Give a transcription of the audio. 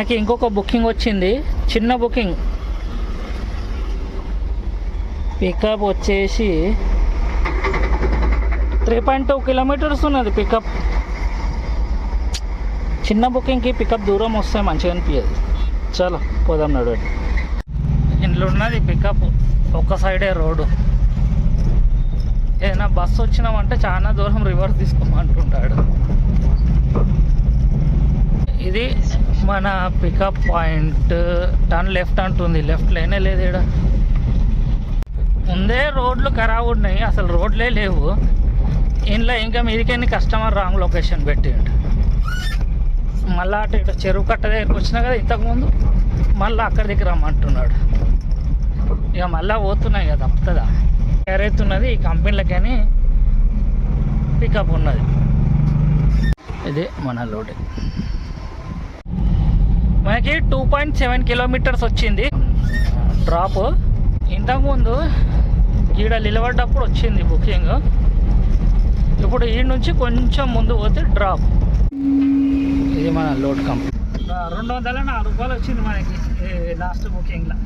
నాకు ఇంకొక బుకింగ్ వచ్చింది, చిన్న బుకింగ్. పికప్ వచ్చేసి 3.2 కిలోమీటర్స్ ఉన్నది పికప్. చిన్న బుకింగ్కి పికప్ దూరం వస్తే మంచిగా అనిపించదు. చాలా పోదాం నడవండి. ఇంట్లో ఉన్నది పికప్, ఒక సైడే రోడ్డు. ఏదైనా బస్సు వచ్చినామంటే చాలా దూరం రివర్స్ తీసుకోమంటుంటాడు. ఇది మన పికప్ పాయింట్. టర్న్ లెఫ్ట్ అంటుంది, లెఫ్ట్ లేనే లేదు ఇక్కడ. ముందే రోడ్లు ఖరాబ్ ఉన్నాయి, అసలు రోడ్లే లేవు. ఇంట్లో ఇంకా మీదికెళ్ళి కస్టమర్ రాంగ్ లొకేషన్ పెట్టిండు. మళ్ళీ అటు ఇటు చెరువు కట్ట దగ్గరికి వచ్చినా కదా ఇంతకుముందు, మళ్ళీ అక్కడి దగ్గర రమ్మంటున్నాడు. ఇక మళ్ళీ పోతున్నాయి కదా, తప్పుతుందా? ఎరైతున్నది ఈ కంపెనీలకని పికప్ ఉన్నది. ఇది మన లోడ్. మనకి 2.7 కిలోమీటర్స్ వచ్చింది డ్రాప్. ఇంతకుముందు ఈడ నిలబడ్డప్పుడు వచ్చింది బుకింగ్. ఇప్పుడు ఈ నుంచి కొంచెం ముందు పోతే డ్రాప్. ఇది మన లోడ్ కంపెనీ. 204 రూపాయలు వచ్చింది మనకి లాస్ట్ బుకింగ్లో.